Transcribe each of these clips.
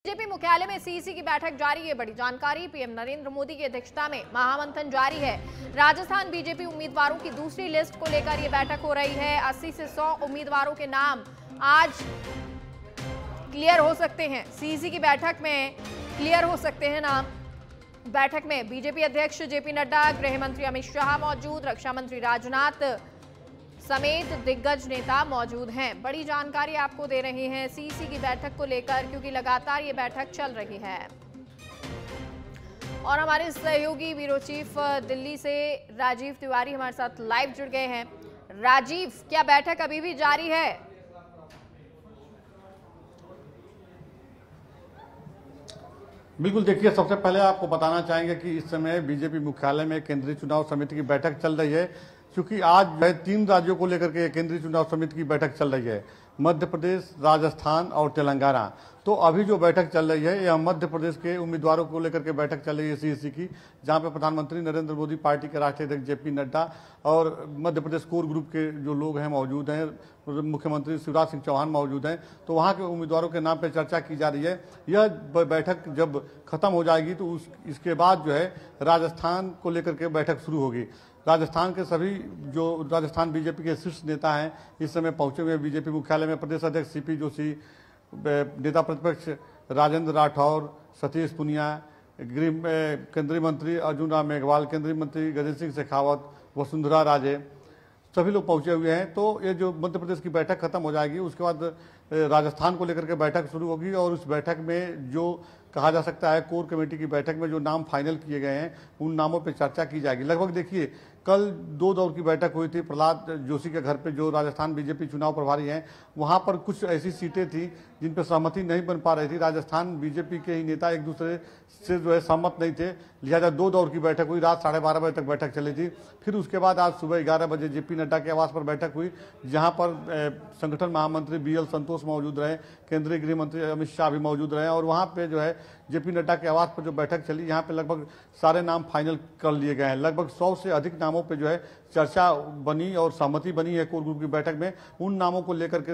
BJP मुख्यालय में CEC की बैठक जारी है। बड़ी जानकारी, पीएम नरेंद्र मोदी की अध्यक्षता में महामंथन जारी है। राजस्थान बीजेपी उम्मीदवारों की दूसरी लिस्ट को लेकर यह बैठक हो रही है। 80 से 100 उम्मीदवारों के नाम आज क्लियर हो सकते हैं। सीईसी की बैठक में क्लियर हो सकते हैं नाम। बैठक में बीजेपी अध्यक्ष जेपी नड्डा, गृह मंत्री अमित शाह मौजूद, रक्षा मंत्री राजनाथ समेत दिग्गज नेता मौजूद हैं। बड़ी जानकारी आपको दे रहे हैं सीईसी की बैठक को लेकर, क्योंकि लगातार ये बैठक चल रही है। और हमारे सहयोगी ब्यूरो चीफ दिल्ली से राजीव तिवारी हमारे साथ लाइव जुड़ गए हैं। राजीव, क्या बैठक अभी भी जारी है? बिल्कुल, देखिए, सबसे पहले आपको बताना चाहेंगे कि इस समय बीजेपी मुख्यालय में केंद्रीय चुनाव समिति की बैठक चल रही है। क्योंकि आज 3 राज्यों को लेकर के केंद्रीय चुनाव समिति की बैठक चल रही है, मध्य प्रदेश, राजस्थान और तेलंगाना। तो अभी जो बैठक चल रही है यह मध्य प्रदेश के उम्मीदवारों को लेकर के बैठक चल रही है सीईसी की, जहां पे प्रधानमंत्री नरेंद्र मोदी, पार्टी के राष्ट्रीय अध्यक्ष जेपी नड्डा और मध्य प्रदेश कोर ग्रुप के जो लोग हैं मौजूद हैं, मुख्यमंत्री शिवराज सिंह चौहान मौजूद हैं। तो वहां के उम्मीदवारों के नाम पर चर्चा की जा रही है। यह बैठक जब खत्म हो जाएगी तो इसके बाद जो है राजस्थान को लेकर के बैठक शुरू होगी। राजस्थान के सभी जो राजस्थान बीजेपी के शीर्ष नेता हैं इस समय पहुंचे हुए बीजेपी मुख्यालय में। प्रदेश अध्यक्ष सीपी जोशी, नेता प्रतिपक्ष राजेंद्र राठौर, सतीश पुनिया, केंद्रीय मंत्री अर्जुन राम मेघवाल, केंद्रीय मंत्री गजेंद्र सिंह शेखावत, वसुंधरा राजे, सभी लोग पहुंचे हुए हैं। तो ये जो मध्य प्रदेश की बैठक खत्म हो जाएगी, उसके बाद राजस्थान को लेकर के बैठक शुरू होगी। और उस बैठक में जो कहा जा सकता है कोर कमेटी की बैठक में जो नाम फाइनल किए गए हैं उन नामों पर चर्चा की जाएगी। लगभग देखिए, कल 2 दौर की बैठक हुई थी प्रहलाद जोशी के घर पे, जो राजस्थान बीजेपी चुनाव प्रभारी हैं। वहां पर कुछ ऐसी सीटें थी जिन पर सहमति नहीं बन पा रही थी। राजस्थान बीजेपी के ही नेता एक दूसरे से जो है सहमत नहीं थे, लिहाजा 2 दौर की बैठक हुई। रात 12:30 बजे तक बैठक चली थी। फिर उसके बाद आज सुबह 11 बजे जेपी नड्डा के आवास पर बैठक हुई, जहां पर संगठन महामंत्री बीएल संतोष मौजूद रहे, केंद्रीय गृह मंत्री अमित शाह भी मौजूद रहे। और वहां पे जो है जेपी नड्डा के आवास पर जो बैठक चली, यहाँ पे लगभग सारे नाम फाइनल कर लिए गए हैं। लगभग 100 से अधिक नामों पे जो है चर्चा बनी और सहमति बनी है कोर ग्रुप की बैठक में। उन नामों को लेकर के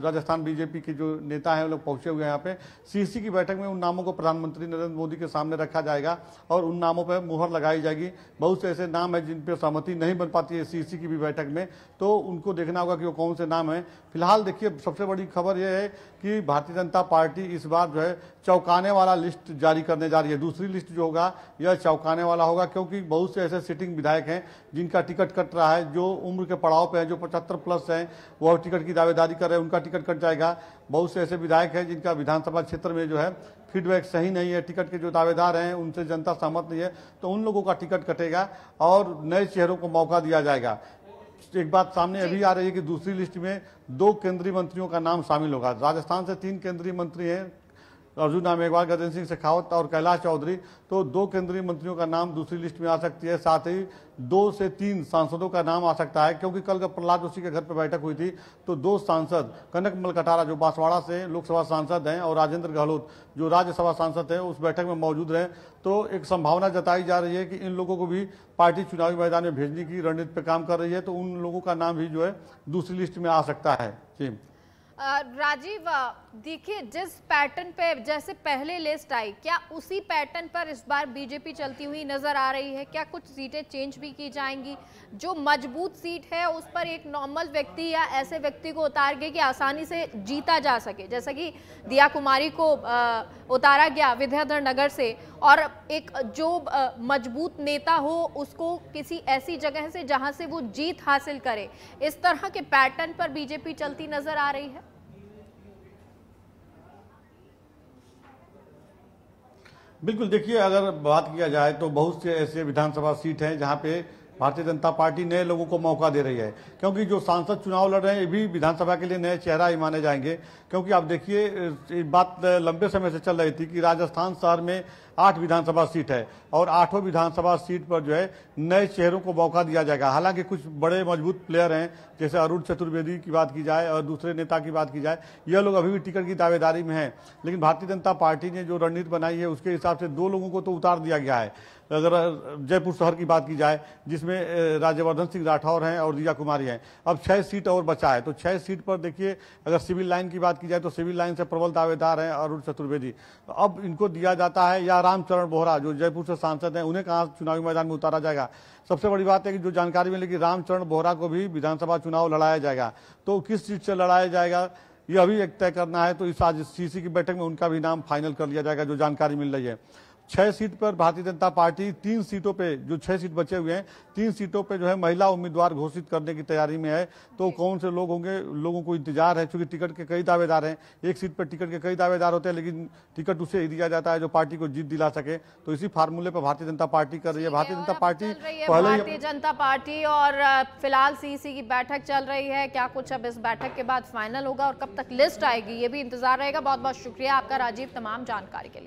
राजस्थान बीजेपी के जो नेता हैं लोग पहुंचे हुए हैं यहाँ पे। सीईसी की बैठक में उन नामों को प्रधानमंत्री नरेंद्र मोदी के सामने रखा जाएगा और उन नामों पर मुहर लगाई जाएगी। बहुत से ऐसे नाम है जिन पर सहमति नहीं बन पाती है सीईसी की भी बैठक में, तो उनको देखना होगा कि वो कौन से नाम है। फिलहाल देखिए, सबसे बड़ी खबर यह है कि भारतीय जनता पार्टी इस बार जो है चौंकाने वाला लिस्ट जारी करने जा रही है। दूसरी लिस्ट जो होगा यह चौंकाने वाला होगा, क्योंकि बहुत से ऐसे सिटिंग विधायक हैं जिनका टिकट कट रहा है, जो उम्र के पड़ाव पे हैं, जो 75 प्लस हैं, वह टिकट की दावेदारी कर रहे हैं, उनका टिकट कट जाएगा। बहुत से ऐसे विधायक हैं जिनका विधानसभा क्षेत्र में जो है फीडबैक सही नहीं है, टिकट के जो दावेदार हैं उनसे जनता सहमत नहीं है, तो उन लोगों का टिकट कटेगा और नए चेहरों को मौका दिया जाएगा। एक बात सामने अभी आ रही है कि दूसरी लिस्ट में 2 केंद्रीय मंत्रियों का नाम शामिल होगा। राजस्थान से 3 केंद्रीय मंत्री हैं, अर्जुन राम मेघवाल, गजेंद्र सिंह शेखावत और कैलाश चौधरी। तो 2 केंद्रीय मंत्रियों का नाम दूसरी लिस्ट में आ सकती है। साथ ही 2 से 3 सांसदों का नाम आ सकता है, क्योंकि कल जब प्रहलाद जोशी के घर पर बैठक हुई थी तो 2 सांसद, कनकमल कटारा जो बांसवाड़ा से लोकसभा सांसद हैं और राजेंद्र गहलोत जो राज्यसभा सांसद हैं, उस बैठक में मौजूद रहे। तो एक संभावना जताई जा रही है कि इन लोगों को भी पार्टी चुनावी मैदान में भेजने की रणनीति पर काम कर रही है, तो उन लोगों का नाम भी जो है दूसरी लिस्ट में आ सकता है। जी राजीव, देखिए, जिस पैटर्न पे जैसे पहले लिस्ट आई, क्या उसी पैटर्न पर इस बार बीजेपी चलती हुई नजर आ रही है? क्या कुछ सीटें चेंज भी की जाएंगी? जो मजबूत सीट है उस पर एक नॉर्मल व्यक्ति या ऐसे व्यक्ति को उतार के कि आसानी से जीता जा सके, जैसा कि दिया कुमारी को उतारा गया विद्याधर नगर से, और एक जो मजबूत नेता हो उसको किसी ऐसी जगह से जहां से वो जीत हासिल करे। इस तरह के पैटर्न पर बीजेपी चलती नजर आ रही है। बिल्कुल, देखिए, अगर बात किया जाए तो बहुत से ऐसे विधानसभा सीट हैं जहां पे भारतीय जनता पार्टी नए लोगों को मौका दे रही है, क्योंकि जो सांसद चुनाव लड़ रहे हैं ये भी विधानसभा के लिए नए चेहरा ही माने जाएंगे। क्योंकि आप देखिए, बात लंबे समय से चल रही थी कि राजस्थान शहर में 8 विधानसभा सीट है और 8 विधानसभा सीट पर जो है नए चेहरों को मौका दिया जाएगा। हालांकि कुछ बड़े मजबूत प्लेयर हैं, जैसे अरुण चतुर्वेदी की बात की जाए और दूसरे नेता की बात की जाए, यह लोग अभी भी टिकट की दावेदारी में हैं। लेकिन भारतीय जनता पार्टी ने जो रणनीति बनाई है उसके हिसाब से 2 लोगों को तो उतार दिया गया है। अगर जयपुर शहर की बात की जाए, जिसमें राज्यवर्धन सिंह राठौर हैं और रिया कुमारी हैं। अब 6 सीट और बचा है, तो 6 सीट पर देखिए, अगर सिविल लाइन की बात की जाए तो सिविल लाइन से प्रबल दावेदार हैं अरुण चतुर्वेदी। तो अब इनको दिया जाता है या रामचरण बोहरा जो जयपुर से सांसद हैं, उन्हें कहाँ चुनावी मैदान में उतारा जाएगा। सबसे बड़ी बात है कि जो जानकारी मिली कि रामचरण बोहरा को भी विधानसभा चुनाव लड़ाया जाएगा, तो किस सीट से लड़ाया जाएगा ये अभी एक तय करना है। तो इस आज सीसी की बैठक में उनका भी नाम फाइनल कर लिया जाएगा, जो जानकारी मिल रही है। 6 सीट पर भारतीय जनता पार्टी 3 सीटों पे, जो 6 सीट बचे हुए हैं, 3 सीटों पे जो है महिला उम्मीदवार घोषित करने की तैयारी में है। तो कौन से लोग होंगे, लोगों को इंतजार है, क्योंकि टिकट के कई दावेदार हैं। एक सीट पर टिकट के कई दावेदार होते हैं, लेकिन टिकट उसे ही दिया जाता है जो पार्टी को जीत दिला सके। तो इसी फार्मूले पर भारतीय जनता पार्टी कर रही है। भारतीय जनता पार्टी भारतीय जनता पार्टी और फिलहाल सीसी की बैठक चल रही है। क्या कुछ अब इस बैठक के बाद फाइनल होगा और कब तक लिस्ट आएगी, ये भी इंतजार रहेगा। बहुत बहुत शुक्रिया आपका राजीव, तमाम जानकारी के लिए।